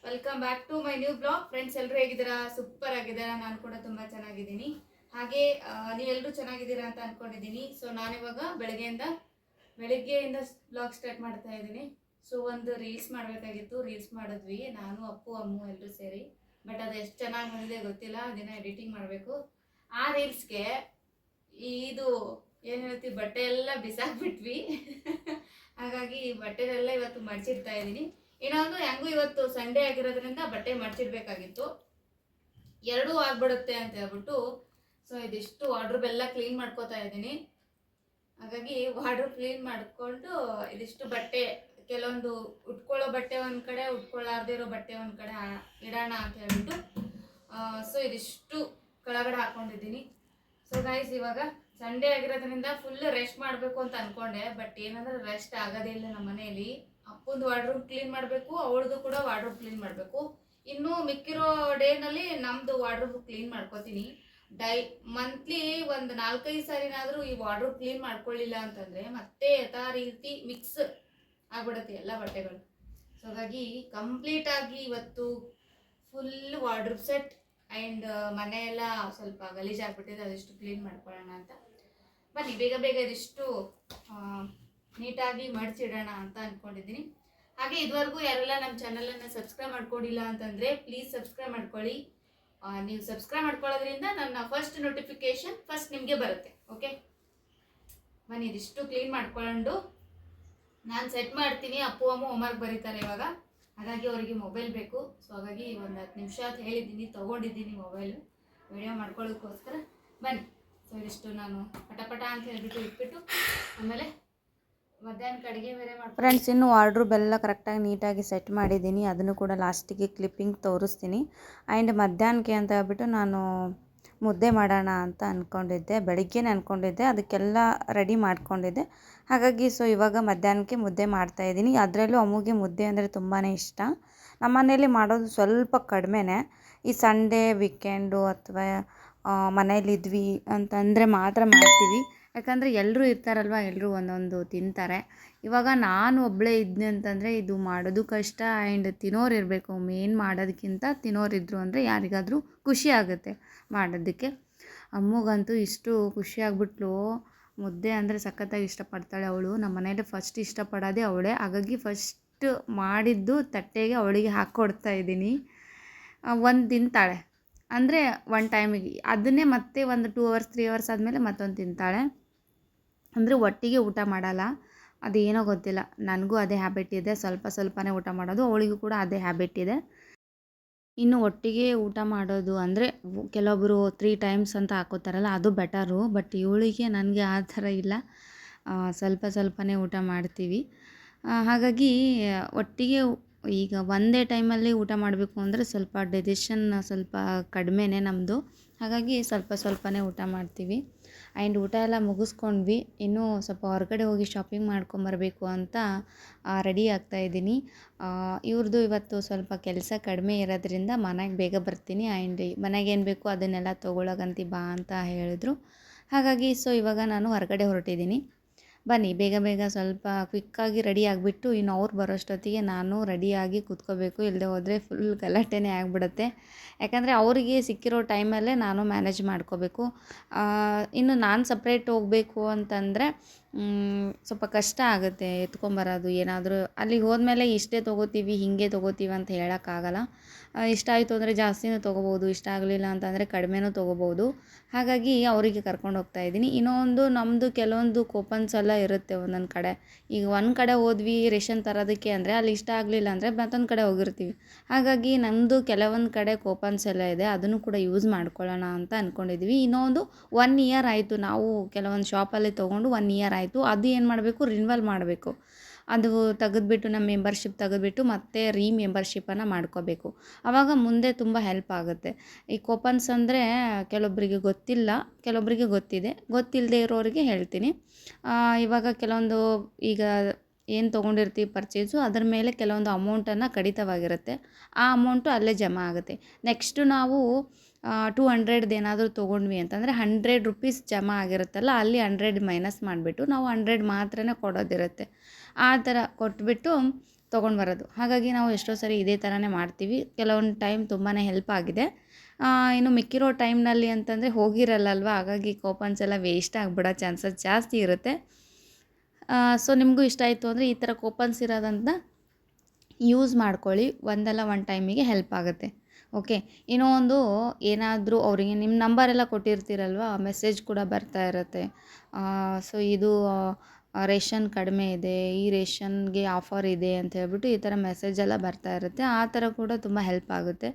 Welcome back to my new blog. Friends ಎಲ್ಲರೂ ಹೇಗಿದ್ದೀರಾ? Super ಆಗಿದ್ದೀರಾ? ನಾನು ಕೂಡ ತುಂಬ ಚೆನ್ನಾಗಿದ್ದೀನಿ. ಹಾಗೆ ನೀವೆಲ್ಲರೂ ಚೆನ್ನಾಗಿದ್ದೀರಾ ಅಂತ ಅಂದ್ಕೊಂಡಿದ್ದೀನಿ. ಸೊ ನಾನಿವಾಗ ಬೆಳಗ್ಗೆಯಿಂದ ಬ್ಲಾಗ್ ಸ್ಟಾರ್ಟ್ ಮಾಡ್ತಾ ಇದ್ದೀನಿ. ಸೊ ಒಂದು ರೀಲ್ಸ್ ಮಾಡಬೇಕಾಗಿತ್ತು, ರೀಲ್ಸ್ ಮಾಡಿದ್ವಿ ನಾನು, ಅಪ್ಪು, ಅಮ್ಮು ಎಲ್ಲರೂ ಸೇರಿ. ಬಟ್ ಅದು ಎಷ್ಟು ಚೆನ್ನಾಗಿ ಬಂದಿದೆ ಗೊತ್ತಿಲ್ಲ, ದಿನ ಎಡಿಟಿಂಗ್ ಮಾಡಬೇಕು. ಆ ರೀಲ್ಸ್ಗೆ ಇದು ಏನು ಹೇಳ್ತೀವಿ, ಬಟ್ಟೆ ಎಲ್ಲ ಬಿಸಾಕ್ಬಿಟ್ವಿ. ಹಾಗಾಗಿ ಈ ಬಟ್ಟೆನೆಲ್ಲ ಇವತ್ತು ಮಡ್ಚಿಡ್ತಾ ಇದ್ದೀನಿ. ಇನ್ನೊಂದು ಹೆಂಗೂ ಇವತ್ತು ಸಂಡೇ ಆಗಿರೋದ್ರಿಂದ ಬಟ್ಟೆ ಮಡ್ಚಿಡ್ಬೇಕಾಗಿತ್ತು, ಎರಡೂ ಆಗ್ಬಿಡುತ್ತೆ ಅಂತ ಹೇಳ್ಬಿಟ್ಟು ಸೊ ಇದಿಷ್ಟು ವಾರ್ಡ್ರೋಬ್ ಎಲ್ಲ ಕ್ಲೀನ್ ಮಾಡ್ಕೋತಾ ಇದ್ದೀನಿ. ಹಾಗಾಗಿ ವಾರ್ಡ್ರೋಬ್ ಕ್ಲೀನ್ ಮಾಡಿಕೊಂಡು ಇದಿಷ್ಟು ಬಟ್ಟೆ, ಕೆಲವೊಂದು ಉಟ್ಕೊಳ್ಳೋ ಬಟ್ಟೆ ಒಂದು ಕಡೆ, ಉಟ್ಕೊಳ್ಳಾರ್ದೇ ಇರೋ ಬಟ್ಟೆ ಒಂದು ಕಡೆ ಇಡೋಣ ಅಂತ ಹೇಳ್ಬಿಟ್ಟು ಸೊ ಇದಿಷ್ಟು ಕೆಳಗಡೆ ಹಾಕೊಂಡಿದ್ದೀನಿ. ಸೊ ಗೈಸ್, ಇವಾಗ ಸಂಡೇ ಆಗಿರೋದ್ರಿಂದ ಫುಲ್ ರೆಸ್ಟ್ ಮಾಡಬೇಕು ಅಂತ ಅನ್ಕೊಂಡೆ. ಬಟ್ ಏನಂದ್ರೆ ರೆಸ್ಟ್ ಆಗೋದೇ ಇಲ್ಲ ನಮ್ಮ ಮನೆಯಲ್ಲಿ. ಅಪ್ಪಂದು ವಾರ್ಡ್ರೋಬ್ ಕ್ಲೀನ್ ಮಾಡಬೇಕು, ಅವಳದು ಕೂಡ ವಾರ್ಡ್ರೋಬ್ ಕ್ಲೀನ್ ಮಾಡಬೇಕು. ಇನ್ನು ಮಿಕ್ಕಿರೋ ಡೇನಲ್ಲಿ ನಮ್ಮದು ವಾರ್ಡ್ರೋಬ್ ಕ್ಲೀನ್ ಮಾಡ್ಕೋತೀನಿ. ಮಂತ್ಲಿ ಒಂದು 4-5 ಸಾರಿನಾದರೂ ಈ ವಾರ್ಡ್ರೋಬ್ ಕ್ಲೀನ್ ಮಾಡ್ಕೊಳ್ಳಿಲ್ಲ ಅಂತಂದರೆ ಮತ್ತೆ ಯಥಾ ರೀತಿ ಮಿಕ್ಸ್ ಆಗ್ಬಿಡುತ್ತೆ ಎಲ್ಲ ಬಟ್ಟೆಗಳು. ಸೊ ಹಾಗಾಗಿ ಕಂಪ್ಲೀಟಾಗಿ ಇವತ್ತು ಫುಲ್ ವಾರ್ಡ್ರೋಬ್ ಸೆಟ್ ಆ್ಯಂಡ್ ಮನೆಯೆಲ್ಲ ಸ್ವಲ್ಪ ಗಲೀಜಾಗ್ಬಿಟ್ಟಿದೆ, ಅದಿಷ್ಟು ಕ್ಲೀನ್ ಮಾಡ್ಕೊಳ್ಳೋಣ ಅಂತ. ಬನ್ನಿ ಬೇಗ ಬೇಗ ಇದಿಷ್ಟು ನೀಟಾಗಿ ಮಡಿಚಿಡೋಣ ಅಂತ ಅಂದ್ಕೊಂಡಿದ್ದೀನಿ. ಹಾಗೆ ಇದುವರೆಗೂ ಯಾರೆಲ್ಲ ನಮ್ಮ ಚಾನಲನ್ನು ಸಬ್ಸ್ಕ್ರೈಬ್ ಮಾಡ್ಕೊಂಡಿಲ್ಲ ಅಂತಂದರೆ ಪ್ಲೀಸ್ ಸಬ್ಸ್ಕ್ರೈಬ್ ಮಾಡ್ಕೊಳ್ಳಿ. ನೀವು ಸಬ್ಸ್ಕ್ರೈಬ್ ಮಾಡ್ಕೊಳ್ಳೋದ್ರಿಂದ ನನ್ನ ಫಸ್ಟ್ ನೋಟಿಫಿಕೇಶನ್ ಫಸ್ಟ್ ನಿಮಗೆ ಬರುತ್ತೆ. ಓಕೆ, ಬನ್ನಿ ಇದಿಷ್ಟು ಕ್ಲೀನ್ ಮಾಡ್ಕೊಂಡು ನಾನು ಸೆಟ್ ಮಾಡ್ತೀನಿ. ಅಪ್ಪು ಅಮ್ಮ ಹೋಮ್ವರ್ಕ್ ಬರೀತಾರೆ ಇವಾಗ, ಹಾಗಾಗಿ ಅವರಿಗೆ ಮೊಬೈಲ್ ಬೇಕು. ಸೊ ಹಾಗಾಗಿ ಒಂದು 10 ನಿಮಿಷ ಅಂತ ಹೇಳಿದ್ದೀನಿ, ತೊಗೊಂಡಿದ್ದೀನಿ ಮೊಬೈಲು ವಿಡಿಯೋ ಮಾಡ್ಕೊಳ್ಳೋದಕ್ಕೋಸ್ಕರ. ಬನ್ನಿ, ಸೊ ಇದಿಷ್ಟು ನಾನು ಪಟ ಅಂತ ಹೇಳ್ಬಿಟ್ಟು ಇಟ್ಬಿಟ್ಟು ಆಮೇಲೆ ಮಧ್ಯಾಹ್ನಕ್ಕೆ ಅಡುಗೆ ಬೇರೆ ಮಾಡಿ. ಫ್ರೆಂಡ್ಸ್, ಇನ್ನು ವಾರ್ಡ್ರೋಬ್ ಎಲ್ಲ ಕರೆಕ್ಟಾಗಿ ನೀಟಾಗಿ ಸೆಟ್ ಮಾಡಿದ್ದೀನಿ. ಅದನ್ನು ಕೂಡ ಲಾಸ್ಟಿಗೆ ಕ್ಲಿಪ್ಪಿಂಗ್ ತೋರಿಸ್ತೀನಿ. ಆ್ಯಂಡ್ ಮಧ್ಯಾಹ್ನಕ್ಕೆ ಅಂತ ಹೇಳ್ಬಿಟ್ಟು ನಾನು ಮುದ್ದೆ ಮಾಡೋಣ ಅಂತ ಅಂದ್ಕೊಂಡಿದ್ದೆ, ಬೆಳಿಗ್ಗೆನೇ ಅಂದ್ಕೊಂಡಿದ್ದೆ, ಅದಕ್ಕೆಲ್ಲ ರೆಡಿ ಮಾಡ್ಕೊಂಡಿದ್ದೆ. ಹಾಗಾಗಿ ಸೊ ಇವಾಗ ಮಧ್ಯಾಹ್ನಕ್ಕೆ ಮುದ್ದೆ ಮಾಡ್ತಾಯಿದ್ದೀನಿ. ಅದರಲ್ಲೂ ಅಮ್ಮಗೆ ಮುದ್ದೆ ಅಂದರೆ ತುಂಬಾ ಇಷ್ಟ. ನಮ್ಮ ಮನೆಯಲ್ಲಿ ಮಾಡೋದು ಸ್ವಲ್ಪ ಕಡಿಮೆನೇ. ಈ ಸಂಡೇ ವೀಕೆಂಡು ಅಥವಾ ಮನೇಲಿದ್ವಿ ಅಂತಂದರೆ ಮಾತ್ರ ಮಾಡ್ತೀವಿ. ಯಾಕಂದರೆ ಎಲ್ಲರೂ ಇರ್ತಾರಲ್ವ, ಎಲ್ಲರೂ ಒಂದೊಂದು ತಿಂತಾರೆ. ಇವಾಗ ನಾನು ಒಬ್ಬಳೇ ಇದ್ದೆ ಅಂತಂದರೆ ಇದು ಮಾಡೋದು ಕಷ್ಟ. ಆ್ಯಂಡ್ ತಿನ್ನೋರು ಇರಬೇಕು, ಮೇನ್ ಮಾಡೋದಕ್ಕಿಂತ ತಿನ್ನೋರಿದ್ರು ಅಂದರೆ ಯಾರಿಗಾದರೂ ಖುಷಿ ಆಗುತ್ತೆ ಮಾಡೋದಕ್ಕೆ. ಅಮ್ಮಗಂತೂ ಇಷ್ಟು ಖುಷಿ ಆಗ್ಬಿಟ್ಲು, ಮುದ್ದೆ ಅಂದರೆ ಸಖತ್ತಾಗಿ ಇಷ್ಟಪಡ್ತಾಳೆ ಅವಳು. ನಮ್ಮ ಮನೇಲಿ ಫಸ್ಟ್ ಇಷ್ಟಪಡೋದೇ ಅವಳೇ. ಹಾಗಾಗಿ ಫಸ್ಟ್ ಮಾಡಿದ್ದು ತಟ್ಟೆಗೆ ಅವಳಿಗೆ ಹಾಕ್ಕೊಡ್ತಾ ಇದ್ದೀನಿ. ಒಂದು ತಿಂತಾಳೆ ಅಂದರೆ ಒನ್ ಟೈಮಿಗೆ, ಅದನ್ನೇ ಮತ್ತೆ ಒಂದು 2 hours 3 hours ಆದಮೇಲೆ ಮತ್ತೊಂದು ತಿಂತಾಳೆ. ಅಂದರೆ ಒಟ್ಟಿಗೆ ಊಟ ಮಾಡಲ್ಲ, ಅದೇನೋ ಗೊತ್ತಿಲ್ಲ. ನನಗೂ ಅದೇ ಹ್ಯಾಬಿಟ್ ಇದೆ, ಸ್ವಲ್ಪನೇ ಊಟ ಮಾಡೋದು. ಅವಳಿಗೂ ಕೂಡ ಅದೇ ಹ್ಯಾಬಿಟ್ ಇದೆ. ಇನ್ನು ಒಟ್ಟಿಗೆ ಊಟ ಮಾಡೋದು ಅಂದರೆ ಕೆಲವೊಬ್ಬರು 3 times ಅಂತ ಹಾಕೋತಾರಲ್ಲ, ಅದು ಬೆಟರು. ಬಟ್ ಇವಳಿಗೆ ನನಗೆ ಆ ಥರ ಇಲ್ಲ, ಸ್ವಲ್ಪನೇ ಊಟ ಮಾಡ್ತೀವಿ. ಹಾಗಾಗಿ ಒಟ್ಟಿಗೆ ಈಗ ಒಂದೇ ಟೈಮಲ್ಲಿ ಊಟ ಮಾಡಬೇಕು ಅಂದರೆ ಸ್ವಲ್ಪ ಡೈಜೆಷನ್ ಸ್ವಲ್ಪ ಕಡಿಮೆನೇ ನಮ್ಮದು. ಹಾಗಾಗಿ ಸ್ವಲ್ಪನೇ ಊಟ ಮಾಡ್ತೀವಿ. ಆ್ಯಂಡ್ ಊಟ ಎಲ್ಲ ಮುಗಿಸ್ಕೊಂಡ್ವಿ. ಇನ್ನೂ ಸ್ವಲ್ಪ ಹೊರಗಡೆ ಹೋಗಿ ಶಾಪಿಂಗ್ ಮಾಡ್ಕೊಂಬರಬೇಕು ಅಂತ ರೆಡಿ ಆಗ್ತಾಯಿದ್ದೀನಿ. ಇವ್ರದ್ದು ಇವತ್ತು ಸ್ವಲ್ಪ ಕೆಲಸ ಕಡಿಮೆ ಇರೋದ್ರಿಂದ ಮನೆಗೆ ಬೇಗ ಬರ್ತೀನಿ. ಆ್ಯಂಡ್ ಮನೆಗೇನು ಬೇಕು ಅದನ್ನೆಲ್ಲ ತೊಗೊಳಗಂತಿ ಬಾ ಅಂತ ಹೇಳಿದ್ರು. ಹಾಗಾಗಿ ಸೊ ಇವಾಗ ನಾನು ಹೊರಗಡೆ ಹೊರಟಿದ್ದೀನಿ. ಬನ್ನಿ ಬೇಗ ಸ್ವಲ್ಪ ಕ್ವಿಕ್ಕಾಗಿ ರೆಡಿ ಆಗಿಬಿಟ್ಟು ಇನ್ನು ಅವ್ರು ಬರೋಷ್ಟೊತ್ತಿಗೆ ನಾನು ರೆಡಿಯಾಗಿ ಕೂತ್ಕೋಬೇಕು. ಇಲ್ಲದೆ ಹೋದರೆ ಫುಲ್ ಗಲಾಟೆನೇ ಆಗಿಬಿಡುತ್ತೆ. ಯಾಕಂದರೆ ಅವರಿಗೆ ಸಿಕ್ಕಿರೋ ಟೈಮಲ್ಲೇ ನಾನು ಮ್ಯಾನೇಜ್ ಮಾಡ್ಕೋಬೇಕು. ಇನ್ನು ನಾನು ಸಪ್ರೇಟ್ ಹೋಗಬೇಕು ಅಂತಂದರೆ ಸ್ವಲ್ಪ ಕಷ್ಟ ಆಗುತ್ತೆ ಎತ್ಕೊಂಬರೋದು. ಏನಾದರೂ ಅಲ್ಲಿಗೆ ಹೋದ್ಮೇಲೆ ಇಷ್ಟೇ ತೊಗೋತೀವಿ, ಹೀಗೆ ತೊಗೋತೀವಿ ಅಂತ ಹೇಳೋಕ್ಕಾಗಲ್ಲ. ಇಷ್ಟ ಆಯಿತು ಅಂದರೆ ಜಾಸ್ತಿನೂ ತೊಗೋಬೋದು, ಇಷ್ಟ ಆಗಲಿಲ್ಲ ಅಂತಂದರೆ ಕಡಿಮೆನೂ ತೊಗೋಬೋದು. ಹಾಗಾಗಿ ಅವರಿಗೆ ಕರ್ಕೊಂಡು ಹೋಗ್ತಾಯಿದ್ದೀನಿ. ಇನ್ನೊಂದು ನಮ್ಮದು ಕೆಲವೊಂದು ಕೂಪನ್ಸ್ ಎಲ್ಲ ಇರುತ್ತೆ ಒಂದೊಂದು ಕಡೆ. ಈಗ ಒಂದು ಕಡೆ ಹೋದ್ವಿ ರೇಷನ್ ತರೋದಕ್ಕೆ ಅಂದರೆ ಅಲ್ಲಿ ಇಷ್ಟ ಆಗಲಿಲ್ಲ ಅಂದರೆ ಮತ್ತೊಂದು ಕಡೆ ಹೋಗಿರ್ತೀವಿ. ಹಾಗಾಗಿ ನಮ್ಮದು ಕೆಲವೊಂದು ಕಡೆ ಕೂಪನ್ಸ್ ಎಲ್ಲ ಇದೆ, ಅದನ್ನು ಕೂಡ ಯೂಸ್ ಮಾಡ್ಕೊಳ್ಳೋಣ ಅಂತ ಅಂದ್ಕೊಂಡಿದ್ವಿ. ಇನ್ನೊಂದು 1 year ಆಯಿತು ನಾವು ಕೆಲವೊಂದು ಶಾಪಲ್ಲಿ ತೊಗೊಂಡು 1 year ಆಯಿತು. ಅದು ಏನು ಮಾಡಬೇಕು, ರಿನ್ಯೂವಲ್ ಮಾಡಬೇಕು. ಅದು ತೆಗೆದುಬಿಟ್ಟು ನಮ್ಮ ಮೆಂಬರ್ಶಿಪ್ ತೆಗೆದುಬಿಟ್ಟು ಮತ್ತೆ ಮೆಂಬರ್ಶಿಪ್ಪನ್ನು ಮಾಡ್ಕೋಬೇಕು. ಆವಾಗ ಮುಂದೆ ತುಂಬ ಹೆಲ್ಪ್ ಆಗುತ್ತೆ. ಈ ಕೂಪನ್ಸ್ ಅಂದರೆ ಕೆಲವೊಬ್ಬರಿಗೆ ಗೊತ್ತಿಲ್ಲ, ಕೆಲವೊಬ್ಬರಿಗೆ ಗೊತ್ತಿದೆ. ಗೊತ್ತಿಲ್ಲದೆ ಇರೋರಿಗೆ ಹೇಳ್ತೀನಿ. ಇವಾಗ ಕೆಲವೊಂದು ಈಗ ಏನು ತೊಗೊಂಡಿರ್ತೀವಿ ಪರ್ಚೇಸು, ಅದರ ಮೇಲೆ ಕೆಲವೊಂದು ಅಮೌಂಟನ್ನು ಕಡಿತವಾಗಿರುತ್ತೆ. ಆ ಅಮೌಂಟು ಅಲ್ಲೇ ಜಮಾ ಆಗುತ್ತೆ. ನೆಕ್ಸ್ಟು ನಾವು 200 ಏನಾದರೂ ತೊಗೊಂಡ್ವಿ ಅಂತಂದರೆ 100 ರೂಪೀಸ್ ಜಮಾ ಆಗಿರುತ್ತಲ್ಲ, ಅಲ್ಲಿ 100 ಮೈನಸ್ ಮಾಡಿಬಿಟ್ಟು ನಾವು 100 ಮಾತ್ರನೇ ಕೊಡೋದಿರುತ್ತೆ. ಆ ಥರ ಕೊಟ್ಬಿಟ್ಟು ತೊಗೊಂಡು ಬರೋದು. ಹಾಗಾಗಿ ನಾವು ಎಷ್ಟೋ ಸರಿ ಇದೇ ಥರನೇ ಮಾಡ್ತೀವಿ. ಕೆಲವೊಂದು ಟೈಮ್ ತುಂಬಾ ಹೆಲ್ಪ್ ಆಗಿದೆ. ಇನ್ನು ಮಿಕ್ಕಿರೋ ಟೈಮ್ನಲ್ಲಿ ಅಂತಂದರೆ ಹೋಗಿರಲ್ಲಲ್ವ, ಹಾಗಾಗಿ ಕೂಪನ್ಸ್ ಎಲ್ಲ ವೇಸ್ಟ್ ಆಗಿಬಿಡೋ ಚಾನ್ಸಸ್ ಜಾಸ್ತಿ ಇರುತ್ತೆ. ಸೊ ನಿಮಗೂ ಇಷ್ಟ ಆಯಿತು ಅಂದರೆ ಈ ಥರ ಕೂಪನ್ಸ್ ಇರೋದಂತ ಯೂಸ್ ಮಾಡ್ಕೊಳ್ಳಿ. ಒಂದಲ್ಲ ಒಂದು ಟೈಮಿಗೆ ಹೆಲ್ಪ್ ಆಗುತ್ತೆ. ಓಕೆ, ಇನ್ನೂ ಒಂದು ಏನಾದರೂ ಅವರಿಗೆ ನಿಮ್ಮ ನಂಬರೆಲ್ಲ ಕೊಟ್ಟಿರ್ತೀರಲ್ವ, ಮೆಸೇಜ್ ಕೂಡ ಬರ್ತಾ ಇರುತ್ತೆ. ಸೊ ಇದು ರೇಷನ್ ಕಡಿಮೆ ಇದೆ, ಈ ರೇಷನ್ಗೆ ಆಫರ್ ಇದೆ ಅಂತ ಹೇಳ್ಬಿಟ್ಟು ಈ ಥರ ಮೆಸೇಜೆಲ್ಲ ಬರ್ತಾ ಇರುತ್ತೆ. ಆ ಥರ ಕೂಡ ತುಂಬ ಹೆಲ್ಪ್ ಆಗುತ್ತೆ.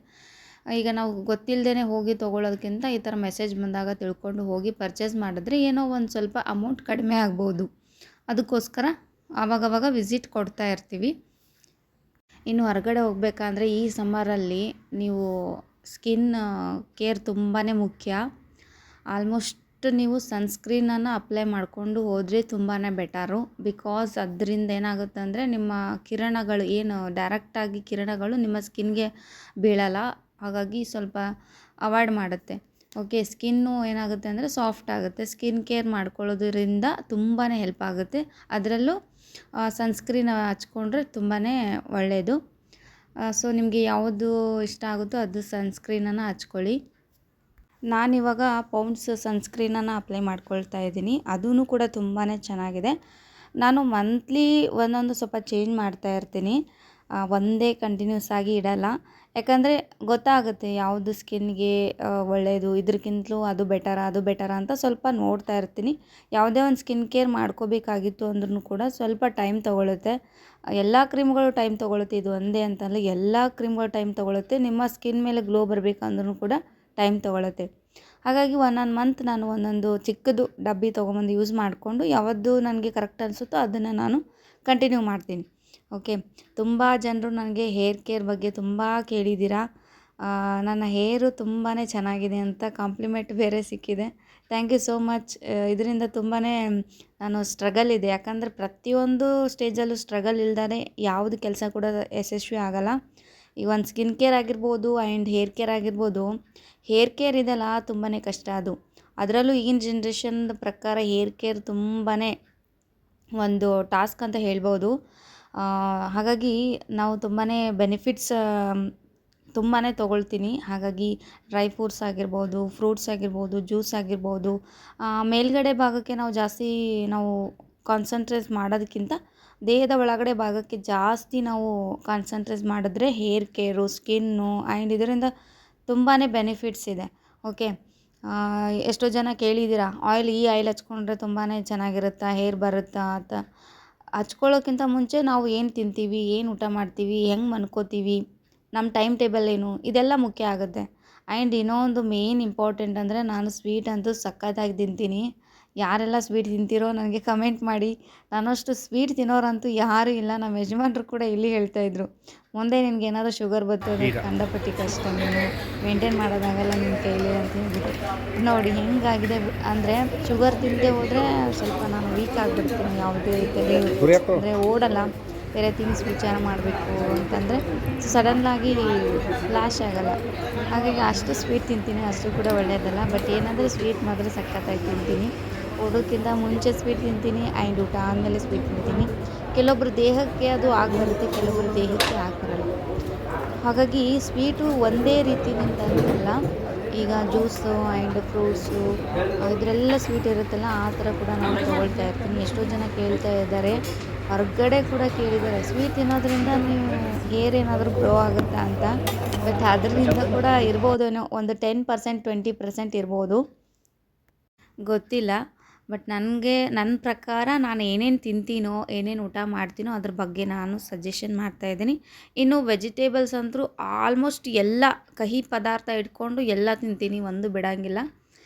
ಈಗ ನಾವು ಗೊತ್ತಿಲ್ಲದೇ ಹೋಗಿ ತೊಗೊಳ್ಳೋದಕ್ಕಿಂತ ಈ ಥರ ಮೆಸೇಜ್ ಬಂದಾಗ ತಿಳ್ಕೊಂಡು ಹೋಗಿ ಪರ್ಚೇಸ್ ಮಾಡಿದ್ರೆ ಏನೋ ಒಂದು ಸ್ವಲ್ಪ ಅಮೌಂಟ್ ಕಡಿಮೆ ಆಗ್ಬೋದು. ಅದಕ್ಕೋಸ್ಕರ ಆವಾಗವಾಗ ವಿಸಿಟ್ ಕೊಡ್ತಾ ಇರ್ತೀವಿ. ಇನ್ನು ಹೊರಗಡೆ ಹೋಗಬೇಕಂದ್ರೆ ಈ ಸಮ್ಮರಲ್ಲಿ ನೀವು ಸ್ಕಿನ್ ಕೇರ್ ತುಂಬಾ ಮುಖ್ಯ. ಆಲ್ಮೋಸ್ಟ್ ನೀವು ಸನ್ಸ್ಕ್ರೀನನ್ನು ಅಪ್ಲೈ ಮಾಡಿಕೊಂಡು ಹೋದರೆ ತುಂಬಾ ಬೆಟರು. ಬಿಕಾಸ್ ಅದರಿಂದ ಏನಾಗುತ್ತೆ ಅಂದರೆ ನಿಮ್ಮ ಕಿರಣಗಳು ಏನು ಡೈರೆಕ್ಟಾಗಿ ಕಿರಣಗಳು ನಿಮ್ಮ ಸ್ಕಿನ್ಗೆ ಬೀಳಲ್ಲ. ಹಾಗಾಗಿ ಸ್ವಲ್ಪ ಅವಾಯ್ಡ್ ಮಾಡುತ್ತೆ. ಓಕೆ, ಸ್ಕಿನ್ನು ಏನಾಗುತ್ತೆ ಅಂದರೆ ಸಾಫ್ಟ್ ಆಗುತ್ತೆ. ಸ್ಕಿನ್ ಕೇರ್ ಮಾಡ್ಕೊಳ್ಳೋದ್ರಿಂದ ತುಂಬಾ ಹೆಲ್ಪ್ ಆಗುತ್ತೆ. ಅದರಲ್ಲೂ ಸನ್ಸ್ಕ್ರೀನ್ ಹಚ್ಕೊಂಡ್ರೆ ತುಂಬಾ ಒಳ್ಳೆಯದು. ಸೊ ನಿಮಗೆ ಯಾವುದು ಇಷ್ಟ ಆಗುತ್ತೋ ಅದು ಸನ್ಸ್ಕ್ರೀನನ್ನು ಹಚ್ಕೊಳ್ಳಿ. ನಾನಿವಾಗ ಪೌಂಡ್ಸ್ ಸನ್ಸ್ಕ್ರೀನನ್ನು ಅಪ್ಲೈ ಮಾಡ್ಕೊಳ್ತಾ ಇದ್ದೀನಿ. ಅದೂ ಕೂಡ ತುಂಬಾ ಚೆನ್ನಾಗಿದೆ. ನಾನು ಮಂತ್ಲಿ ಒಂದೊಂದು ಸ್ವಲ್ಪ ಚೇಂಜ್ ಮಾಡ್ತಾ ಇರ್ತೀನಿ. ಒಂದೇ ಕಂಟಿನ್ಯೂಸ್ ಆಗಿ ಇಡಲ್ಲ. ಯಾಕಂದರೆ ಗೊತ್ತಾಗುತ್ತೆ ಯಾವುದು ಸ್ಕಿನ್ಗೆ ಒಳ್ಳೆಯದು, ಇದಕ್ಕಿಂತಲೂ ಅದು ಬೆಟರಾ ಅಂತ ಸ್ವಲ್ಪ ನೋಡ್ತಾ ಇರ್ತೀನಿ. ಯಾವುದೇ ಒಂದು ಸ್ಕಿನ್ ಕೇರ್ ಮಾಡ್ಕೋಬೇಕಾಗಿತ್ತು ಅಂದ್ರೂ ಕೂಡ ಸ್ವಲ್ಪ ಟೈಮ್ ತೊಗೊಳುತ್ತೆ. ಎಲ್ಲ ಕ್ರೀಮ್ಗಳು ಟೈಮ್ ತೊಗೊಳುತ್ತೆ, ಇದು ಒಂದೇ ಅಂತಲ್ಲ, ಎಲ್ಲ ಕ್ರೀಮ್ಗಳು ಟೈಮ್ ತೊಗೊಳುತ್ತೆ. ನಿಮ್ಮ ಸ್ಕಿನ್ ಮೇಲೆ ಗ್ಲೋ ಬರಬೇಕಂದ್ರೂ ಕೂಡ ಟೈಮ್ ತೊಗೊಳುತ್ತೆ. ಹಾಗಾಗಿ ಒಂದೊಂದು ಮಂತ್ ನಾನು ಒಂದೊಂದು ಚಿಕ್ಕದು ಡಬ್ಬಿ ತೊಗೊಂಬಂದು ಯೂಸ್ ಮಾಡಿಕೊಂಡು ಯಾವುದು ನನಗೆ ಕರೆಕ್ಟ್ ಅನಿಸುತ್ತೋ ಅದನ್ನು ನಾನು ಕಂಟಿನ್ಯೂ ಮಾಡ್ತೀನಿ. ಓಕೆ, ತುಂಬ ಜನರು ನನಗೆ ಹೇರ್ ಕೇರ್ ಬಗ್ಗೆ ತುಂಬ ಕೇಳಿದ್ದೀರಾ. ನನ್ನ ಹೇರು ತುಂಬಾ ಚೆನ್ನಾಗಿದೆ ಅಂತ ಕಾಂಪ್ಲಿಮೆಂಟ್ ಬೇರೆ ಸಿಕ್ಕಿದೆ. Thank you so much. ಇದರಿಂದ ತುಂಬಾ ನಾನು ಸ್ಟ್ರಗಲ್ ಇದೆ. ಯಾಕಂದರೆ ಪ್ರತಿಯೊಂದು ಸ್ಟೇಜಲ್ಲೂ ಸ್ಟ್ರಗಲ್ ಇಲ್ದೇ ಯಾವುದು ಕೆಲಸ ಕೂಡ ಯಶಸ್ವಿ ಆಗಲ್ಲ. ಈ ಒಂದು ಸ್ಕಿನ್ ಕೇರ್ ಆಗಿರ್ಬೋದು ಆ್ಯಂಡ್ ಹೇರ್ ಕೇರ್ ಆಗಿರ್ಬೋದು. ಹೇರ್ ಕೇರ್ ಇದೆಲ್ಲ ತುಂಬಾ ಕಷ್ಟ. ಅದರಲ್ಲೂ ಈಗಿನ ಜನ್ರೇಷನ್ ಪ್ರಕಾರ ಹೇರ್ ಕೇರ್ ತುಂಬಾ ಒಂದು ಟಾಸ್ಕ್ ಅಂತ ಹೇಳ್ಬೋದು. ಹಾಗಾಗಿ ನಾವು ತುಂಬಾ ಬೆನಿಫಿಟ್ಸ್ ತುಂಬಾ ತೊಗೊಳ್ತೀನಿ. ಹಾಗಾಗಿ ಡ್ರೈ ಫ್ರೂಟ್ಸ್ ಆಗಿರ್ಬೋದು, ಫ್ರೂಟ್ಸ್ ಆಗಿರ್ಬೋದು, ಜ್ಯೂಸ್ ಆಗಿರ್ಬೋದು, ಮೇಲ್ಗಡೆ ಭಾಗಕ್ಕೆ ನಾವು ಕಾನ್ಸಂಟ್ರೇಟ್ ಮಾಡೋದಕ್ಕಿಂತ ದೇಹದ ಒಳಗಡೆ ಭಾಗಕ್ಕೆ ಜಾಸ್ತಿ ನಾವು ಕಾನ್ಸಂಟ್ರೇಟ್ ಮಾಡಿದ್ರೆ ಹೇರ್ ಕೇರು, ಸ್ಕಿನ್ನು ಆ್ಯಂಡ್ ಇದರಿಂದ ತುಂಬಾ ಬೆನಿಫಿಟ್ಸ್ ಇದೆ. ಓಕೆ, ಎಷ್ಟೋ ಜನ ಕೇಳಿದ್ದೀರಾ ಈ ಆಯಿಲ್ ಹಚ್ಕೊಂಡ್ರೆ ತುಂಬಾ ಚೆನ್ನಾಗಿರುತ್ತಾ, ಹೇರ್ ಬರುತ್ತಾ ಅಂತ. ಹಚ್ಕೊಳ್ಳೋಕ್ಕಿಂತ ಮುಂಚೆ ನಾವು ಏನು ತಿಂತೀವಿ, ಏನು ಊಟ ಮಾಡ್ತೀವಿ, ಹೆಂಗೆ ಮನ್ಕೋತೀವಿ, ನಮ್ಮ ಟೈಮ್ ಟೇಬಲ್ ಏನು, ಇದೆಲ್ಲ ಮುಖ್ಯ ಆಗುತ್ತೆ. ಆ್ಯಂಡ್ ಇನ್ನೊಂದು ಮೇನ್ ಇಂಪಾರ್ಟೆಂಟ್ ಅಂದರೆ ನಾನು ಸ್ವೀಟ್ ಅಂತೂ ಸಖತ್ತಾಗಿ ತಿಂತೀನಿ. ಯಾರೆಲ್ಲ ಸ್ವೀಟ್ ತಿಂತೀರೋ ನನಗೆ ಕಮೆಂಟ್ ಮಾಡಿ. ನನ್ನಷ್ಟು ಸ್ವೀಟ್ ತಿನ್ನೋರಂತೂ ಯಾರೂ ಇಲ್ಲ. ನಮ್ಮ ಯಜಮಾನ್ರು ಕೂಡ ಇಲ್ಲಿ ಹೇಳ್ತಾಯಿದ್ರು, ಮುಂದೆ ನಿನ್ಗೆ ಏನಾದರೂ ಶುಗರ್ ಬರ್ತದೆ, ಕಂಡಪಟ್ಟಿ ಕಷ್ಟ, ನೀನು ಮೇಂಟೈನ್ ಮಾಡೋದಾಗಲ್ಲ ನಿನ್ನ ಕೈಲಿ ಅಂತ ಹೇಳ್ಬಿಟ್ಟು. ನೋಡಿ ಹೆಂಗಾಗಿದೆ ಅಂದರೆ, ಶುಗರ್ ತಿಂದೇ ಹೋದರೆ ಸ್ವಲ್ಪ ನಾನು ವೀಕ್ ಆಗಿಬಿಡ್ತೀನಿ. ಯಾವುದೇ ತಲೆ ಅಂದರೆ ಓಡಲ್ಲ. ಬೇರೆ ಥಿಂಗ್ಸ್ ವಿಚಾರ ಮಾಡಬೇಕು ಅಂತಂದರೆ ಸಡನ್ನಾಗಿ ಫ್ಲ್ಯಾಶ್ ಆಗೋಲ್ಲ. ಹಾಗಾಗಿ ಅಷ್ಟು ಸ್ವೀಟ್ ತಿಂತೀನಿ, ಅಷ್ಟು ಕೂಡ ಒಳ್ಳೆಯದಲ್ಲ. ಬಟ್ ಏನಾದರೂ ಸ್ವೀಟ್ ಮಾತ್ರ ಸಖತ್ತಾಗಿ ತಿಂತೀನಿ. ಓಡೋಕ್ಕಿಂತ ಮುಂಚೆ ಸ್ವೀಟ್ ತಿಂತೀನಿ ಆ್ಯಂಡ್ ಊಟ ಆದಮೇಲೆ ಸ್ವೀಟ್ ತಿಂತೀನಿ. ಕೆಲವೊಬ್ಬರು ದೇಹಕ್ಕೆ ಅದು ಆಗಿಬರುತ್ತೆ, ಕೆಲವೊಬ್ಬರು ದೇಹಕ್ಕೆ ಆಗಿಬರಲ್ಲ. ಹಾಗಾಗಿ ಸ್ವೀಟು ಒಂದೇ ರೀತಿಯಿಂದ ಅಂತಲ್ಲ, ಈಗ ಜ್ಯೂಸು ಆ್ಯಂಡ್ ಫ್ರೂಟ್ಸು ಇದರೆಲ್ಲ ಸ್ವೀಟ್ ಇರುತ್ತಲ್ಲ, ಆ ಥರ ಕೂಡ ನಾನು ತೊಗೊಳ್ತಾ ಇರ್ತೀನಿ. ಎಷ್ಟೋ ಜನ ಕೇಳ್ತಾ ಇದ್ದಾರೆ, ಹೊರಗಡೆ ಕೂಡ ಕೇಳಿದ್ದಾರೆ, ಸ್ವೀಟ್ ತಿನ್ನೋದ್ರಿಂದ ನೀವು ಹೇರ್ ಏನಾದರೂ ಗ್ರೋ ಆಗುತ್ತಾ ಅಂತ. ಬಟ್ ಅದರಿಂದ ಕೂಡ ಇರ್ಬೋದೇನೋ, ಒಂದು 10% 20% ಇರ್ಬೋದು, ಗೊತ್ತಿಲ್ಲ. ಬಟ್ ನನ್ನ ಪ್ರಕಾರ ನಾನು ಏನೇನು ತಿಂತೀನೋ, ಏನೇನು ಊಟ ಮಾಡ್ತೀನೋ ಅದ್ರ ಬಗ್ಗೆ ನಾನು ಸಜೆಷನ್ ಮಾಡ್ತಾಯಿದ್ದೀನಿ. ಇನ್ನು ವೆಜಿಟೇಬಲ್ಸ್ ಅಂತೂ ಆಲ್ಮೋಸ್ಟ್ ಎಲ್ಲ ಕಹಿ ಪದಾರ್ಥ ಇಟ್ಕೊಂಡು ಎಲ್ಲ ತಿಂತೀನಿ, ಒಂದು ಬಿಡೋಂಗಿಲ್ಲ.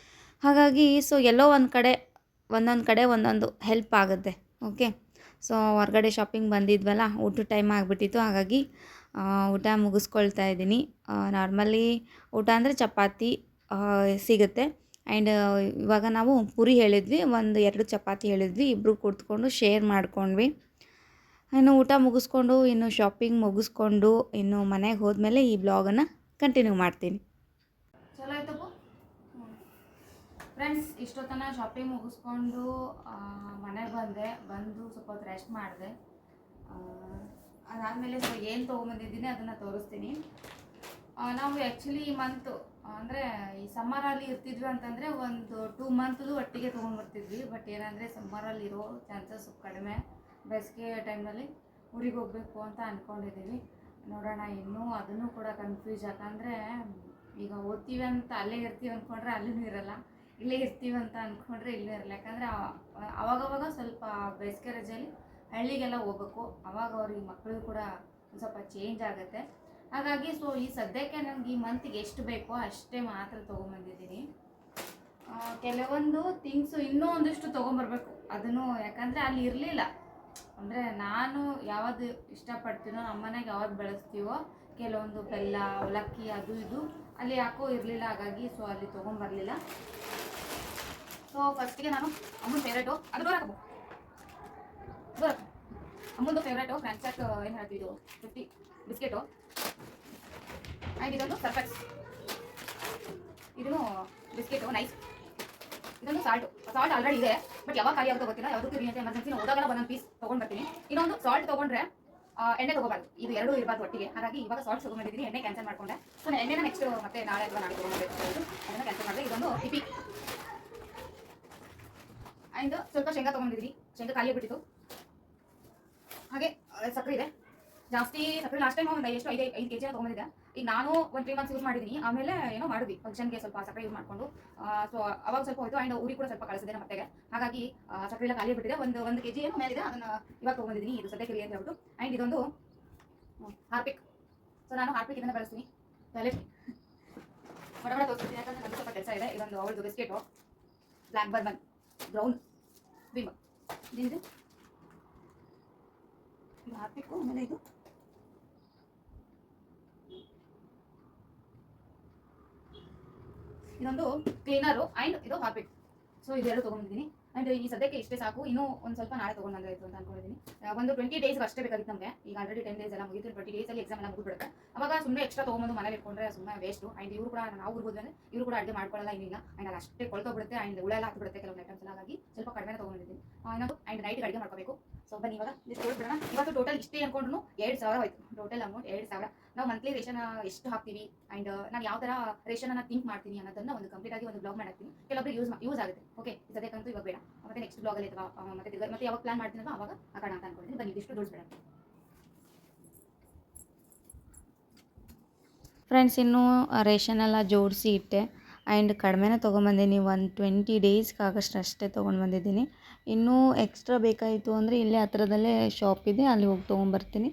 ಹಾಗಾಗಿ ಸೊ ಎಲ್ಲೋ ಒಂದೊಂದು ಕಡೆ ಒಂದೊಂದು ಹೆಲ್ಪ್ ಆಗುತ್ತೆ. ಓಕೆ, ಸೊ ಹೊರಗಡೆ ಶಾಪಿಂಗ್ ಬಂದಿದ್ವಲ್ಲ, ಊಟದ ಟೈಮ್ ಆಗಿಬಿಟ್ಟಿತ್ತು. ಹಾಗಾಗಿ ಊಟ ಮುಗಿಸ್ಕೊಳ್ತಾ ಇದ್ದೀನಿ. ನಾರ್ಮಲಿ ಊಟ ಅಂದರೆ ಚಪಾತಿ ಸಿಗುತ್ತೆ. ಆ್ಯಂಡ್ ಇವಾಗ ನಾವು ಪೂರಿ ಹೇಳಿದ್ವಿ, 1-2 ಚಪಾತಿ ಹೇಳಿದ್ವಿ, ಇಬ್ಬರು ಕೂತ್ಕೊಂಡು ಶೇರ್ ಮಾಡ್ಕೊಂಡ್ವಿ. ಇನ್ನು ಊಟ ಮುಗಿಸ್ಕೊಂಡು, ಇನ್ನು ಶಾಪಿಂಗ್ ಮುಗಿಸ್ಕೊಂಡು, ಇನ್ನು ಮನೆಗೆ ಹೋದ್ಮೇಲೆ ಈ ಬ್ಲಾಗನ್ನು ಕಂಟಿನ್ಯೂ ಮಾಡ್ತೀನಿ. ಚಲೋ ಆಯ್ತಪ್ಪ ಫ್ರೆಂಡ್ಸ್. ಇಷ್ಟೊತ್ತನ ಶಾಪಿಂಗ್ ಮುಗಿಸ್ಕೊಂಡು ಮನೆಗೆ ಬಂದು ಸ್ವಲ್ಪ ಹೊತ್ತು ರೆಸ್ಟ್ ಮಾಡಿದೆ. ಅದಾದಮೇಲೆ ಸೊ ಏನು ತೊಗೊಂಬಂದಿದ್ದೀನಿ ಅದನ್ನು ತೋರಿಸ್ತೀನಿ. ನಾವು ಆ್ಯಕ್ಚುಲಿ ಈ ಮಂತು ಅಂದರೆ ಈ ಸಮ್ಮರಲ್ಲಿ ಇರ್ತಿದ್ವಿ ಅಂತಂದರೆ ಒಂದು 2 ಮಂತ್ದು ಒಟ್ಟಿಗೆ ತೊಗೊಂಡ್ಬರ್ತಿದ್ವಿ. ಬಟ್ ಏನಂದರೆ ಸಮ್ಮರಲ್ಲಿ ಇರೋ ಚಾನ್ಸಸ್ ಕಡಿಮೆ. ಬೇಸಿಗೆ ಟೈಮಲ್ಲಿ ಊರಿಗೆ ಹೋಗಬೇಕು ಅಂತ ಅಂದ್ಕೊಂಡಿದ್ದೀವಿ. ನೋಡೋಣ, ಇನ್ನೂ ಅದನ್ನು ಕೂಡ ಕನ್ಫ್ಯೂಸ್. ಯಾಕಂದರೆ ಈಗ ಓದ್ತೀವಿ ಅಂತ ಅಲ್ಲೇ ಇರ್ತೀವಿ ಅಂದ್ಕೊಂಡ್ರೆ ಅಲ್ಲೂ ಇರಲ್ಲ, ಇಲ್ಲೇ ಇರ್ತೀವಿ ಅಂತ ಅಂದ್ಕೊಂಡ್ರೆ ಇಲ್ಲೂ ಇರಲ್ಲ. ಯಾಕಂದರೆ ಅವಾಗವಾಗ ಸ್ವಲ್ಪ ಬೇಸಿಗೆ ರಜೆಯಲ್ಲಿ ಹಳ್ಳಿಗೆಲ್ಲ ಹೋಗ್ಬೇಕು. ಅವಾಗ ಅವ್ರಿಗೆ ಮಕ್ಕಳು ಕೂಡ ಒಂದು ಸ್ವಲ್ಪ ಚೇಂಜ್ ಆಗುತ್ತೆ. ಹಾಗಾಗಿ ಸೊ ಈ ಸದ್ಯಕ್ಕೆ ನನಗೆ ಈ ಮಂತಿಗೆ ಎಷ್ಟು ಬೇಕೋ ಅಷ್ಟೇ ಮಾತ್ರ ತೊಗೊಂಬಂದಿದ್ದೀನಿ. ಕೆಲವೊಂದು ಥಿಂಗ್ಸು ಇನ್ನೂ ಒಂದಿಷ್ಟು ತೊಗೊಂಬರ್ಬೇಕು ಅದನ್ನು. ಯಾಕಂದರೆ ಅಲ್ಲಿ ಇರಲಿಲ್ಲ. ಅಂದರೆ ನಾನು ಯಾವುದು ಇಷ್ಟಪಡ್ತೀನೋ, ನಮ್ಮ ಮನೆಗೆ ಯಾವ್ದು ಬೆಳೆಸ್ತೀವೋ, ಕೆಲವೊಂದು ಬೆಲ್ಲ ಅವಲಕ್ಕಿ ಅದು ಇದು ಅಲ್ಲಿ ಯಾಕೋ ಇರಲಿಲ್ಲ. ಹಾಗಾಗಿ ಸೊ ಅಲ್ಲಿ ತೊಗೊಂಬರಲಿಲ್ಲ. ಸೊ ಫಸ್ಟಿಗೆ ನಾನು ಅಮ್ಮನ ಫೇವ್ರೇಟು ಅದು ದೂರ ಅಮ್ಮಂದು ಫೇವ್ರೇಟು ಫ್ರಾನ್ಸಾಕ್ ಏನು ಹೇಳ್ತೀವಿ, ಇದು 50 ಬಿಸ್ಕೆಟು. ಆ್ಯಂಡ್ ಇದೊಂದು ಸರ್ಫೆಕ್ಸ್, ಇದೂ ಬಿಸ್ಕೆಟು ನೈಸ್. ಇದೊಂದು ಸಾಲ್ಟ್ ಆಲ್ರೆಡಿ ಇದೆ, ಬಟ್ ಯಾವಾಗ ಖಾಲಿ ಆಗುತ್ತೋ ಗೊತ್ತಿಲ್ಲ. ಯಾವುದಕ್ಕೂ ರೀತಿ ಎಮರ್ಜೆನ್ಸಿ ಹೋದಾಗೆಲ್ಲ ಒಂದೊಂದು ಪೀಸ್ ತೊಗೊಂಡು ಬರ್ತೀನಿ. ಇನ್ನೊಂದು ಸಾಲ್ಟ್ ತೊಗೊಂಡ್ರೆ ಎಣ್ಣೆ ತೊಗೋಬಾರ್ದು, ಇದು ಎರಡೂ ಇರಬಾರ್ದು ಒಟ್ಟಿಗೆ. ಹಾಗಾಗಿ ಇವಾಗ ಸಾಲ್ಟ್ ತೊಗೊಂಡಿದ್ದೀನಿ, ಎಣ್ಣೆ ಕ್ಯಾನ್ಸಲ್ ಮಾಡ್ಕೊಂಡೆ. ಸೊ ಎಣ್ಣೆನ ನೆಕ್ಸ್ಟ್ ಮತ್ತೆ ನಾಳೆ ಅಥವಾ ನಾಳೆ ತೊಗೊಂಡ್ಬೇಕು, ಅದನ್ನು ಕ್ಯಾನ್ಸಲ್ ಮಾಡಿದೆ. ಇದೊಂದು ಟಿಪಿ. ಆ್ಯಂಡ್ ಸ್ವಲ್ಪ ಶೇಂಗಾ ತೊಗೊಂಡಿದ್ದೀನಿ, ಶೇಂಗಾ ಖಾಲಿ ಬಿಟ್ಟಿತ್ತು. ಹಾಗೆ ಸಕ್ಕರೆ ಇದೆ, ಜಾಸ್ತಿ ಸಕ್ಕರೆ. ಲಾಸ್ಟ್ ಟೈಮ್ ಒಂದು ಎಷ್ಟು 5 kg ತೊಗೊಂಡಿದ್ದೆ. ಈಗ ನಾನು ಒಂದು 3 months ಯೂಸ್ ಮಾಡಿದ್ದೀನಿ. ಆಮೇಲೆ ಏನೋ ಮಾಡಿದ್ವಿ ಫಂಕ್ಷನ್ಗೆ ಸ್ವಲ್ಪ ಸಕ್ಕರೆ ಯೂಸ್ ಮಾಡಿಕೊಂಡು. ಸೊ ಅವಾಗ ಸ್ವಲ್ಪ ಹೋಯ್ತು. ಆ್ಯಂಡ್ ಊರಿಗೆ ಕೂಡ ಸ್ವಲ್ಪ ಕಳಿಸಿದೆ ನಮ್ಮ ಮತ್ತೆಗೆ. ಹಾಗಾಗಿ ಸಕ್ಕರೆ ಎಲ್ಲ ಖಾಲಿ ಬಿಟ್ಟಿದೆ. ಒಂದು kg ಏನೋ ಮೇಲಿದೆ, ಅದನ್ನು ಇವಾಗ ತೊಗೊಂಡಿದ್ದೀನಿ. ಇದು ಸದ್ಯಕ್ಕೆ ಅಂತ ಹೇಳ್ಬಿಟ್ಟು. ಆ್ಯಂಡ್ ಇದೊಂದು ಹಾರ್ಪಿಕ್. ಸೊ ನಾನು ಹಾರ್ಪಿಕ್ ಇದನ್ನು ಬಳಸ್ತೀನಿ. ಟಾಯ್ಲೆಟ್ ಹೊರಗಡೆ ತೋರಿಸ್ತೀನಿ, ಯಾಕಂದರೆ ನನಗೆ ಸ್ವಲ್ಪ ಕೆಲಸ ಇದೆ. ಇದೊಂದು ಅವಳದು biscuit black bourbon brown Vim, ಇದಿದೆ ಇದು ಹಾರ್ಪಿಕ್ಕು. ಆಮೇಲೆ ಇದು ಇದೊಂದು ಕ್ಲೀನರು ಆ್ಯಂಡ್ ಇದು ಹಾರ್ಪಿಕ್. ಸೊ ಇದೆರಡು ತೊಗೊಂಡಿದ್ದೀನಿ. ಆ್ಯಂಡ್ ಈ ಸದ್ಯಕ್ಕೆ ಇಷ್ಟೇ ಸಾಕು. ಇನ್ನೂ ಒಂದು ಸ್ವಲ್ಪ ನಾಳೆ ತೊಗೊಂಡು ಬಂದರೆ ಆಯಿತು ಅಂತ ಅನ್ಕೊಂಡಿದ್ದೀನಿ. ಒಂದು 20 days ಅಷ್ಟೇ ಬೇಕಾಗಿತ್ತು ನಮಗೆ. ಈಗ ಆಲ್ರೆಡಿ 10 days ಎಲ್ಲ ಮುಗಿತು. 20 days ಅಲ್ಲಿ ಎಕ್ಸಾಮ್ ಎಲ್ಲ ಮುಗಿಬಿಡುತ್ತೆ. ಅವಾಗ ಸುಮ್ಮನೆ ಎಕ್ಸ್ಟ್ರಾ ತೊಗೊಂಬಂದು ಮನೇಲಿ ಇಟ್ಕೊಂಡ್ರೆ ಸುಮ್ಮನೆ ವೇಸ್ಟು. ಆ್ಯಂಡ್ ಇವರು ಕೂಡ ನಾವು ಊರಿಗೆ ಹೋದ್ರೆ ಇವರು ಕೂಡ ಅಡುಗೆ ಮಾಡ್ಕೊಳ್ಳಲ್ಲ, ಏನಿಲ್ಲ. ಆ್ಯಂಡ್ ಅದು ಅಷ್ಟೇ ಕೊಳ್ತೋಗ್ಬಿಡುತ್ತೆ. ಆ್ಯಂಡ್ ಹುಳ ಎಲ್ಲ ಹಾಕಿಬಿಡುತ್ತೆ ಕೆಲವೊಂದು ಐಟಮ್ಸ್ ಎಲ್ಲ. ಹಾಗಾಗಿ ಸ್ವಲ್ಪ ಕಡಿಮೆ ತೊಗೊಂಡಿದ್ದೀನಿ. ಇನ್ನೊಂದು ಆ್ಯಂಡ್ ನೈಟ್ಗೆ ಅಡುಗೆ ಮಾಡ್ಕೋಬೇಕು. ಸೊ ಬನ್ನಿ ಇವಾಗ ಲಿಸ್ಟ್ ಕೊಟ್ಬಿಡೋಣ. ಇವತ್ತು ಟೋಟಲ್ ಇಷ್ಟೇ ಅಂದ್ಕೊಂಡ್ರು 2,000 ಹೋಯ್ತು. Total amount 2,000. ನಾವು ಮಂತ್ಲಿ ರೇಷನ್ ಎಷ್ಟು ಹಾಕ್ತೀವಿ ಆ್ಯಂಡ್ ನಾನು ಯಾವ ಥರ ರೇಷನನ್ನು ಥಿಂಕ್ ಮಾಡ್ತೀನಿ ಅನ್ನೋದನ್ನು ಒಂದು ಕಂಪ್ಲೀಟ್ ಆಗಿ ಒಂದು ಬ್ಲಾಗ್ ಮಾಡಾಕ್ತೀನಿ. ಕೆಲವೊಬ್ಬರು ಯೂಸ್ ಆಗುತ್ತೆ. ಓಕೆ, ಸದ್ಯಕ್ಕಂತೂ ಇವಾಗ ಬೇಡ, ಮತ್ತೆ ನೆಕ್ಸ್ಟ್ ಬ್ಲಾಗಲ್ಲಿ ಅಥವಾ ಮತ್ತೆ ಯಾವಾಗ ಪ್ಲಾನ್ ಮಾಡ್ತೀನಲ್ವ ಅವಾಗ ಹಾಕೋಣ ಅಂತ ಅನ್ಕೊಂಡಿದ್ದೀನಿ. ಬನ್ನಿ ಇಷ್ಟು ಜೋಡಿಸ್ಬೇಡ ಫ್ರೆಂಡ್ಸ್. ಇನ್ನೂ ರೇಷನ್ ಎಲ್ಲ ಜೋಡಿಸಿ ಇಟ್ಟೆ. ಆ್ಯಂಡ್ ಕಡಿಮೆನೇ ತೊಗೊಂಬಂದೀನಿ. ಒಂದು 20 daysಗೆ ಆಗಷ್ಟು ಅಷ್ಟೇ ತೊಗೊಂಡು ಬಂದಿದ್ದೀನಿ. ಇನ್ನೂ ಎಕ್ಸ್ಟ್ರಾ ಬೇಕಾಯಿತು ಅಂದರೆ ಇಲ್ಲೇ ಹತ್ರದಲ್ಲೇ ಶಾಪ್ ಇದೆ, ಅಲ್ಲಿ ಹೋಗಿ ತೊಗೊಂಬರ್ತೀನಿ.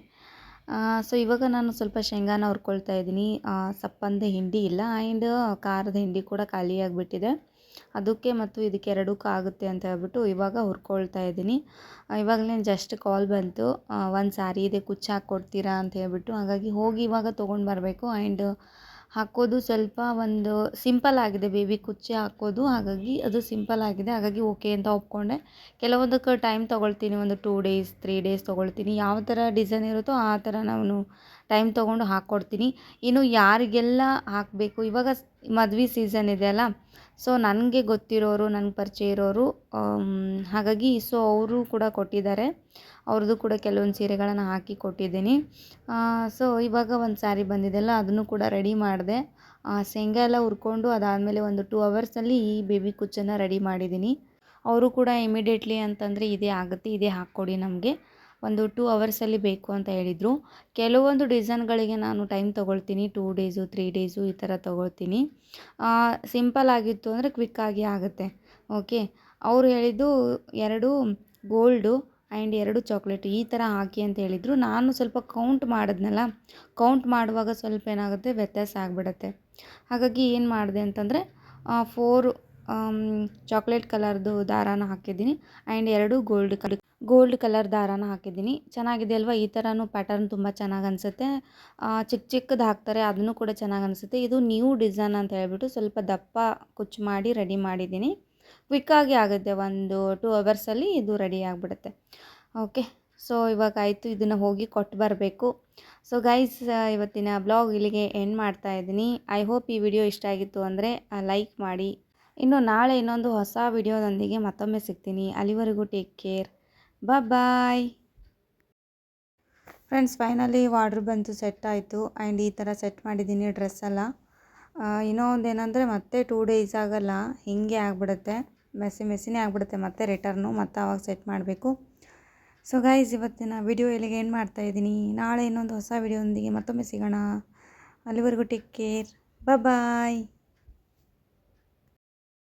ಸೊ ಇವಾಗ ನಾನು ಸ್ವಲ್ಪ ಶೇಂಗಾನ ಹುರ್ಕೊಳ್ತಾ ಇದ್ದೀನಿ. ಸಪ್ಪಂದ ಹಿಂಡಿ ಇಲ್ಲ, ಆ್ಯಂಡ್ ಖಾರದ ಹಿಂಡಿ ಕೂಡ ಖಾಲಿಯಾಗಿಬಿಟ್ಟಿದೆ. ಅದಕ್ಕೆ ಮತ್ತು ಇದಕ್ಕೆ ಎರಡಕ್ಕೂ ಆಗುತ್ತೆ ಅಂತ ಹೇಳ್ಬಿಟ್ಟು ಇವಾಗ ಹುರ್ಕೊಳ್ತಾ ಇದ್ದೀನಿ. ಇವಾಗಲೇ ಜಸ್ಟ್ ಕಾಲ್ ಬಂತು, ಒಂದು ಸಾರಿ ಇದೆ ಕುಚ್ಚು ಹಾಕ್ಕೊಡ್ತೀರಾ ಅಂತ ಹೇಳ್ಬಿಟ್ಟು. ಹಾಗಾಗಿ ಹೋಗಿ ಇವಾಗ ತೊಗೊಂಡು ಬರಬೇಕು. ಆ್ಯಂಡ್ ಹಾಕೋದು ಸ್ವಲ್ಪ ಒಂದು ಸಿಂಪಲ್ ಆಗಿದೆ, ಬೇಬಿ ಕುಚ್ಚೆ ಹಾಕೋದು. ಹಾಗಾಗಿ ಅದು ಸಿಂಪಲ್ ಆಗಿದೆ. ಹಾಗಾಗಿ ಓಕೆ ಅಂತ ಒಪ್ಕೊಂಡೆ. ಕೆಲವೊಂದಕ್ಕೆ ಟೈಮ್ ತೊಗೊಳ್ತೀನಿ, ಒಂದು 2 days 3 days ತೊಗೊಳ್ತೀನಿ. ಯಾವ ಥರ ಡಿಸೈನ್ ಇರುತ್ತೋ ಆ ಥರ ನಾನು ಟೈಮ್ ತೊಗೊಂಡು ಹಾಕ್ಕೊಡ್ತೀನಿ. ಇನ್ನು ಯಾರಿಗೆಲ್ಲ ಹಾಕಬೇಕು, ಇವಾಗ ಮದುವೆ ಸೀಸನ್ ಇದೆ ಅಲ್ಲ. ಸೊ ನನಗೆ ಗೊತ್ತಿರೋರು, ನನಗೆ ಪರಿಚಯ ಇರೋರು, ಹಾಗಾಗಿ ಸೊ ಅವರು ಕೂಡ ಕೊಟ್ಟಿದ್ದಾರೆ. ಅವ್ರದ್ದು ಕೂಡ ಕೆಲವೊಂದು ಸೀರೆಗಳನ್ನು ಹಾಕಿ ಕೊಟ್ಟಿದ್ದೀನಿ. ಸೊ ಇವಾಗ ಒಂದು ಸ್ಯಾರಿ ಬಂದಿದೆಯಲ್ಲ, ಅದನ್ನು ಕೂಡ ರೆಡಿ ಮಾಡಿದೆ. ಶೇಂಗಾ ಎಲ್ಲ ಹುರ್ಕೊಂಡು ಅದಾದಮೇಲೆ ಒಂದು 2 hours ಈ ಬೇಬಿ ಕುಚ್ಚನ್ನು ರೆಡಿ ಮಾಡಿದ್ದೀನಿ. ಅವರು ಕೂಡ ಇಮಿಡಿಯೇಟ್ಲಿ ಅಂತಂದರೆ ಇದೇ ಆಗುತ್ತೆ, ಇದೇ ಹಾಕ್ಕೊಡಿ ನಮಗೆ, ಒಂದು 2 hours ಬೇಕು ಅಂತ ಹೇಳಿದರು. ಕೆಲವೊಂದು ಡಿಸೈನ್ಗಳಿಗೆ ನಾನು ಟೈಮ್ ತೊಗೊಳ್ತೀನಿ, 2 days 3 days ಈ ಥರ ತೊಗೊಳ್ತೀನಿ. ಸಿಂಪಲ್ ಆಗಿತ್ತು ಅಂದರೆ ಕ್ವಿಕ್ಕಾಗಿ ಆಗುತ್ತೆ. ಓಕೆ, ಅವರು ಹೇಳಿದ್ದು 2 ಗೋಲ್ಡು ಆ್ಯಂಡ್ 2 ಚಾಕ್ಲೇಟ್ ಈ ಥರ ಹಾಕಿ ಅಂತ ಹೇಳಿದರು. ನಾನು ಸ್ವಲ್ಪ ಕೌಂಟ್ ಮಾಡಿದ್ನಲ್ಲ, ಕೌಂಟ್ ಮಾಡುವಾಗ ಸ್ವಲ್ಪ ಏನಾಗುತ್ತೆ, ವ್ಯತ್ಯಾಸ ಆಗಿಬಿಡುತ್ತೆ. ಹಾಗಾಗಿ ಏನು ಮಾಡಿದೆ ಅಂತಂದರೆ 4 ಚಾಕ್ಲೇಟ್ ಕಲರ್ದು ದಾರಾನ ಹಾಕಿದ್ದೀನಿ ಆ್ಯಂಡ್ 2 ಗೋಲ್ಡ್ ಕಲರ್ ದಾರಾನ ಹಾಕಿದ್ದೀನಿ. ಚೆನ್ನಾಗಿದೆ ಅಲ್ವಾ? ಈ ಥರನೂ ಪ್ಯಾಟರ್ನ್ ತುಂಬ ಚೆನ್ನಾಗಿ ಅನಿಸುತ್ತೆ. ಚಿಕ್ಕದು ಹಾಕ್ತಾರೆ, ಅದನ್ನು ಕೂಡ ಚೆನ್ನಾಗಿ ಅನಿಸುತ್ತೆ. ಇದು ನ್ಯೂ ಡಿಸೈನ್ ಅಂತ ಹೇಳ್ಬಿಟ್ಟು ಸ್ವಲ್ಪ ದಪ್ಪ ಕುಚ್ಚು ಮಾಡಿ ರೆಡಿ ಮಾಡಿದ್ದೀನಿ. ಕ್ವಿಕ್ಕಾಗಿ ಆಗುತ್ತೆ, ಒಂದು 2 hours ಇದು ರೆಡಿ ಆಗಿಬಿಡುತ್ತೆ. ಓಕೆ, ಸೊ ಇವಾಗ ಆಯಿತು, ಇದನ್ನು ಹೋಗಿ ಕೊಟ್ಟು ಬರಬೇಕು. ಸೊ ಗೈಸ್, ಇವತ್ತಿನ ಬ್ಲಾಗ್ ಇಲ್ಲಿಗೆ ಎಂಡ್ ಮಾಡ್ತಾ ಇದ್ದೀನಿ. ಐ ಹೋಪ್ ಈ ವಿಡಿಯೋ ಇಷ್ಟ ಆಗಿತ್ತು ಅಂದರೆ ಲೈಕ್ ಮಾಡಿ. ಇನ್ನು ನಾಳೆ ಇನ್ನೊಂದು ಹೊಸ ವಿಡಿಯೋದೊಂದಿಗೆ ಮತ್ತೊಮ್ಮೆ ಸಿಗ್ತೀನಿ. ಅಲ್ಲಿವರೆಗೂ ಟೇಕ್ ಕೇರ್, ಬಾಯ್. ಫ್ರೆಂಡ್ಸ್ ಫೈನಲಿ ವಾರ್ಡ್ರ್ ಬಂತು, ಸೆಟ್ ಆಯಿತು. ಆ್ಯಂಡ್ ಈ ಥರ ಸೆಟ್ ಮಾಡಿದ್ದೀನಿ ಡ್ರೆಸ್ ಎಲ್ಲ. ಇನ್ನೂ ಒಂದೇನೆಂದರೆ ಮತ್ತೆ 2 ಡೇಸ್ ಆಗಲ್ಲ, ಹೀಗೆ ಆಗಿಬಿಡುತ್ತೆ, ಮೆಸ್ಸಿನೇ ಆಗಿಬಿಡುತ್ತೆ. ಮತ್ತೆ ರಿಟರ್ನು ಮತ್ತೆ ಆವಾಗ ಸೆಟ್ ಮಾಡಬೇಕು. ಸೊ ಗೈಸ್, ಇವತ್ತಿನ ವಿಡಿಯೋ ಇಲ್ಲಿಗೆ ಏನು ಮಾಡ್ತಾಯಿದ್ದೀನಿ. ನಾಳೆ ಇನ್ನೊಂದು ಹೊಸ ವಿಡಿಯೋದೊಂದಿಗೆ ಮತ್ತೊಮ್ಮೆ ಸಿಗೋಣ. ಅಲ್ಲಿವರೆಗೂ ಟೇಕ್ ಕೇರ್, ಬಾಯ್.